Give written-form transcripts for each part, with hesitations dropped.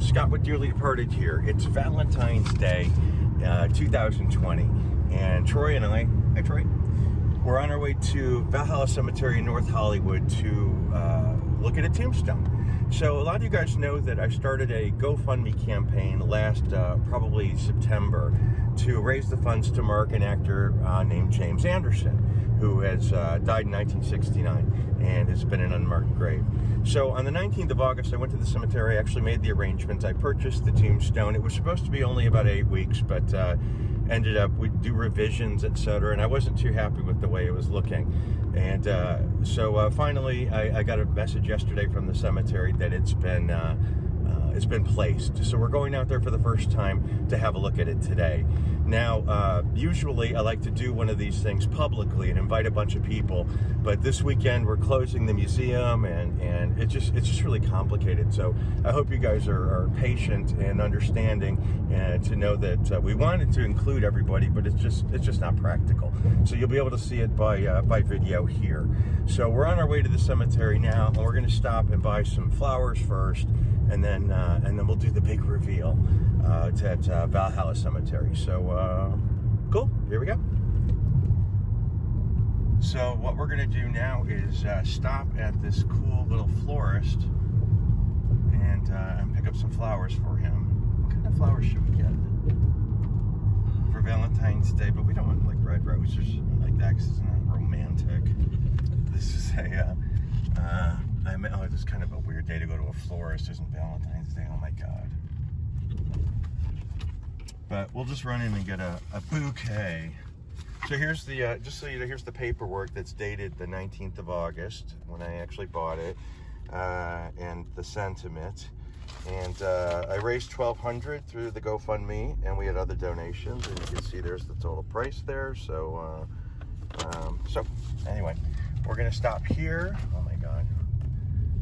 Scott with Dearly Departed here. It's Valentine's Day, 2020, and Troy and I, hi Troy, we're on our way to Valhalla Cemetery in North Hollywood to look at a tombstone. So a lot of you guys know that I started a GoFundMe campaign last probably September to raise the funds to mark an actor named James Anderson, who has died in 1969 and has been in an unmarked grave. So on the 19th of August, I went to the cemetery. I actually made the arrangements. I purchased the tombstone. It was supposed to be only about 8 weeks, but ended up, we'd do revisions, etc., and I wasn't too happy with the way it was looking. And so finally, I got a message yesterday from the cemetery that it's been placed. So we're going out there for the first time to have a look at it today. Now, usually I like to do one of these things publicly and invite a bunch of people, but this weekend we're closing the museum, and it's just really complicated. So I hope you guys are patient and understanding, and to know that we wanted to include everybody, but it's just not practical. So you'll be able to see it by video here. So we're on our way to the cemetery now, and we're going to stop and buy some flowers first, and then we'll do the big reveal at Valhalla Cemetery. So cool, here we go. So what we're gonna do now is stop at this cool little florist and pick up some flowers for him. What kind of flowers should we get for Valentine's Day? But we don't want like red roses or like that, because it's not romantic. This is oh, it's kind of a weird day to go to a florist. Isn't Valentine's Day? Oh my God. But we'll just run in and get a bouquet. So here's the, just so you know, here's the paperwork that's dated the 19th of August when I actually bought it, and the sentiment. And I raised $1,200 through the GoFundMe, and we had other donations, and you can see there's the total price there. So, so anyway, we're gonna stop here. Oh my God.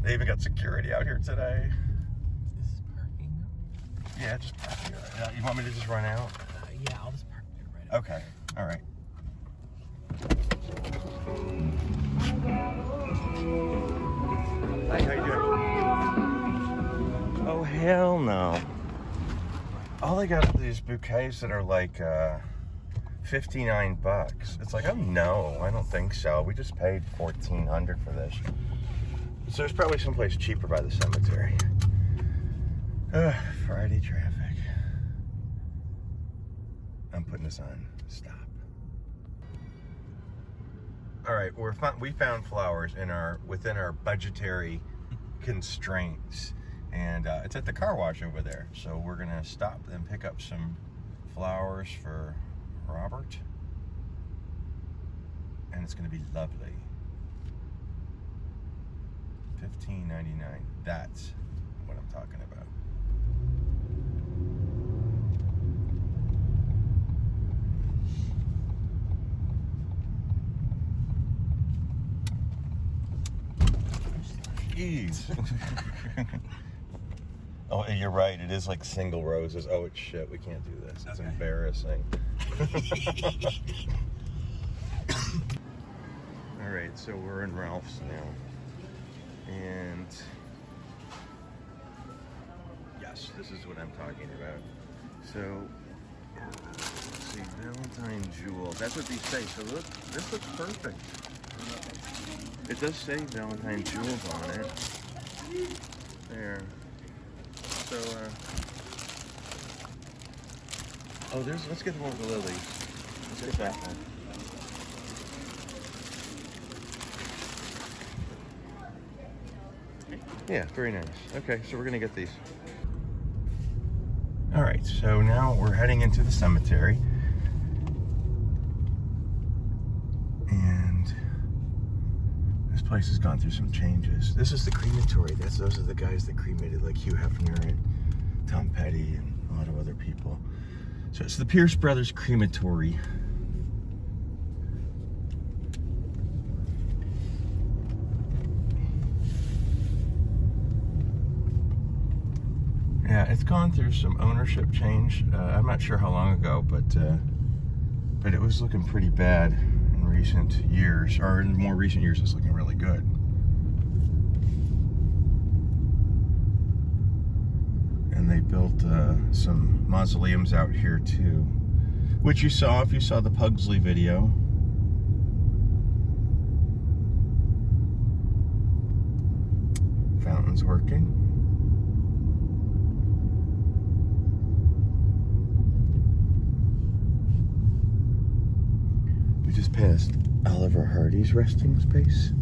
They even got security out here today. This is parking? Yeah, just park here. You want me to just run out? Yeah, I'll just park there right Okay, all right. Hi, how you doing? Oh, hell no. All they got are these bouquets that are like $59. It's like, oh no, I don't think so. We just paid $1,400 for this. So there's probably someplace cheaper by the cemetery. Friday traffic. I'm putting this on stop. All right, we found flowers within our budgetary constraints, and it's at the car wash over there. So we're gonna stop and pick up some flowers for Robert, and it's gonna be lovely. $15.99. That's what I'm talking about. Jeez. Oh, you're right. It is like single roses. Oh, it's shit. We can't do this. It's embarrassing. All right, so we're in Ralph's now. And yes, this is what I'm talking about. So, let's see, Valentine jewels. That's what these say. So look, this looks perfect. It does say Valentine jewels on it. There. So, oh, let's get the one with the lilies. Let's get that one. Yeah, very nice. Okay, so we're gonna get these. All right, so now we're heading into the cemetery. And this place has gone through some changes. This is the crematory. Those are the guys that cremated, like Hugh Hefner and Tom Petty and a lot of other people. So it's the Pierce Brothers Crematory. Yeah, it's gone through some ownership change. I'm not sure how long ago, but it was looking pretty bad in recent years, or in more recent years, it's looking really good. And And they built some mausoleums out here too, which you saw if you saw the Pugsley video. Fountain's working. We just passed Oliver Hardy's resting space.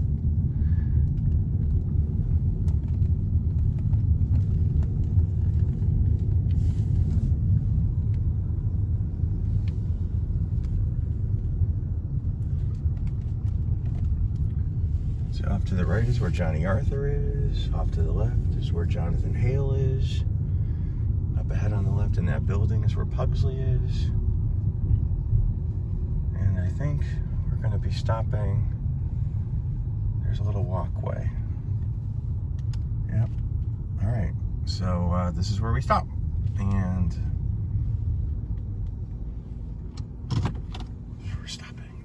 So off to the right is where Johnny Arthur is. Off to the left is where Jonathan Hale is. Up ahead on the left in that building is where Pugsley is. And I think we're going to be stopping. There's a little walkway. Yep. All right. So this is where we stop. And we're stopping.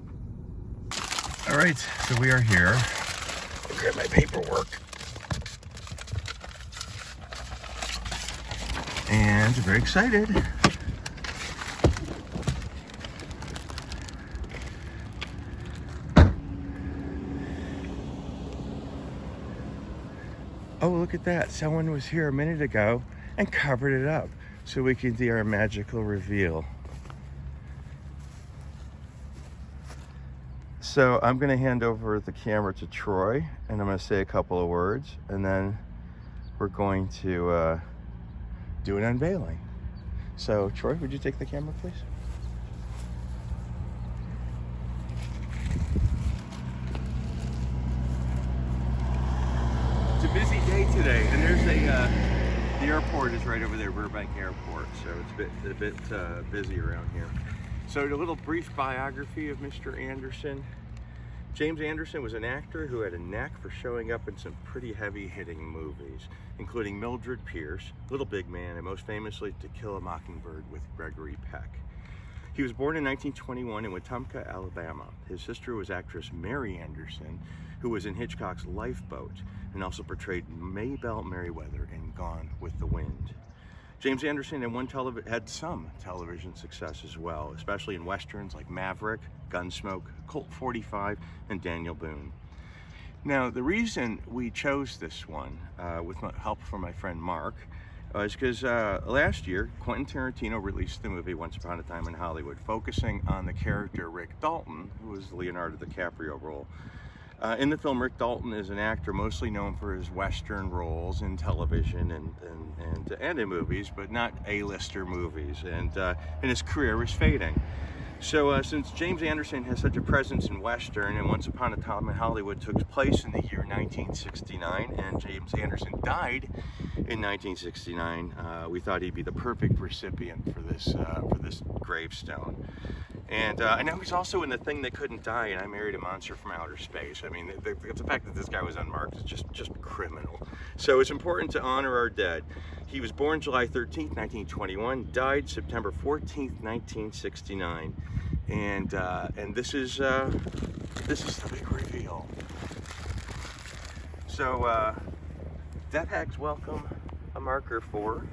All right. So we are here. Grab my paperwork. And very excited. Oh, look at that. Someone was here a minute ago and covered it up so we could do our magical reveal. So I'm going to hand over the camera to Troy, and I'm going to say a couple of words, and then we're going to do an unveiling. So Troy, would you take the camera, please? It's a busy day today, and there's the airport is right over there, Burbank Airport, so it's a bit busy around here. So a little brief biography of Mr. Anderson. James Anderson was an actor who had a knack for showing up in some pretty heavy-hitting movies, including Mildred Pierce, Little Big Man, and most famously To Kill a Mockingbird with Gregory Peck. He was born in 1921 in Wetumpka, Alabama. His sister was actress Mary Anderson, who was in Hitchcock's Lifeboat and also portrayed Maybelle Merriweather in Gone with the Wind. James Anderson had some television success as well, especially in westerns like Maverick, Gunsmoke, Colt 45, and Daniel Boone. Now, the reason we chose this one, with help from my friend Mark, is because last year, Quentin Tarantino released the movie Once Upon a Time in Hollywood, focusing on the character Rick Dalton, who was the Leonardo DiCaprio role. In the film, Rick Dalton is an actor mostly known for his Western roles in television and in movies, but not A-lister movies, and his career is fading. So since James Anderson has such a presence in Western, and Once Upon a Time in Hollywood took place in the year 1969, and James Anderson died in 1969, we thought he'd be the perfect recipient for this gravestone. And I know he's also in The Thing That Couldn't Die, and I Married a Monster from Outer Space. I mean, the fact that this guy was unmarked is just criminal. So it's important to honor our dead. He was born July 13th, 1921, died September 14th, 1969. And this is the big reveal. So Death Hags welcome a marker for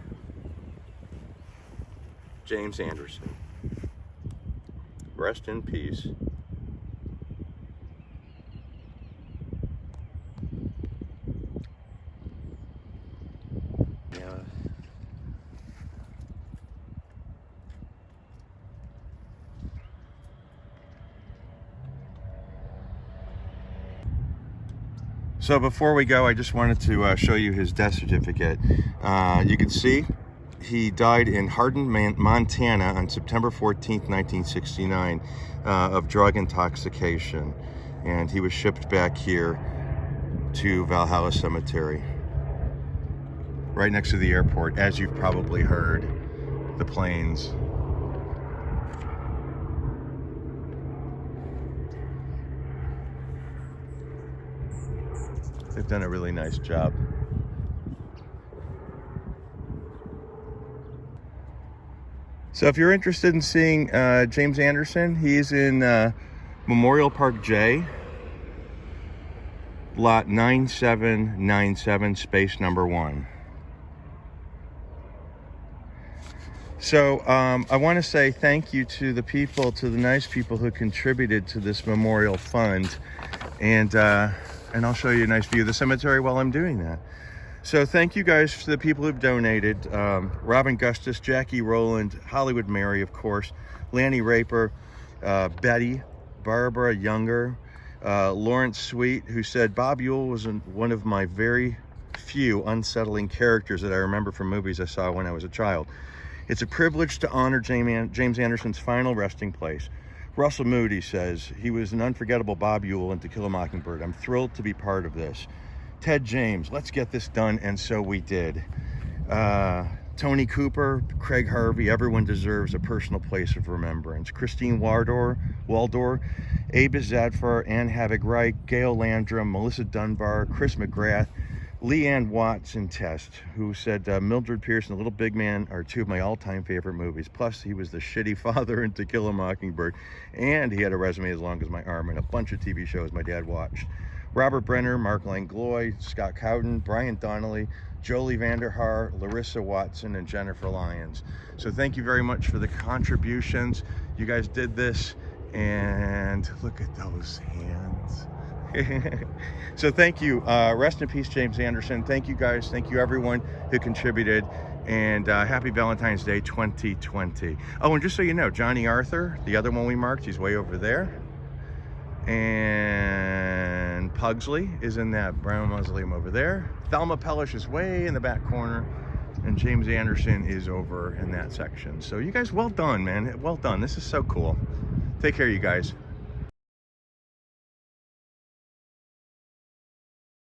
James Anderson. Rest in peace. Yeah. So before we go, I just wanted to show you his death certificate. You can see he died in Hardin, Montana on September 14th, 1969 of drug intoxication. And he was shipped back here to Valhalla Cemetery, right next to the airport, as you've probably heard, the planes. They've done a really nice job. So if you're interested in seeing James Anderson, he's in Memorial Park J, lot 9797, space number 1. So I want to say thank you to the people, to the nice people who contributed to this memorial fund, and I'll show you a nice view of the cemetery while I'm doing that. So thank you guys to the people who've donated. Robin Gustus, Jackie Rowland, Hollywood Mary, of course, Lanny Raper, Betty, Barbara Younger, Lawrence Sweet, who said Bob Ewell was one of my very few unsettling characters that I remember from movies I saw when I was a child. It's a privilege to honor James Anderson's final resting place. Russell Moody says he was an unforgettable Bob Ewell in To Kill a Mockingbird. I'm thrilled to be part of this. Ted James, let's get this done, and so we did. Tony Cooper, Craig Harvey, everyone deserves a personal place of remembrance. Christine Waldor, Abe Zadfar, Ann Havig-Reich, Gail Landrum, Melissa Dunbar, Chris McGrath, Leanne Watson Test, who said Mildred Pierce and The Little Big Man are two of my all-time favorite movies. Plus, he was the shitty father in To Kill a Mockingbird, and he had a resume as long as my arm and a bunch of TV shows my dad watched. Robert Brenner, Mark Langlois, Scott Cowden, Brian Donnelly, Jolie Vanderhaar, Larissa Watson, and Jennifer Lyons. So thank you very much for the contributions. You guys did this, and look at those hands. So thank you. Rest in peace, James Anderson. Thank you guys. Thank you everyone who contributed, and happy Valentine's Day 2020. Oh, and just so you know, Johnny Arthur, the other one we marked, he's way over there. And Pugsley is in that brown mausoleum over there. Thelma Pellish is way in the back corner, and James Anderson is over in that section. So you guys, well done, man. Well done. This is so cool. Take care, you guys.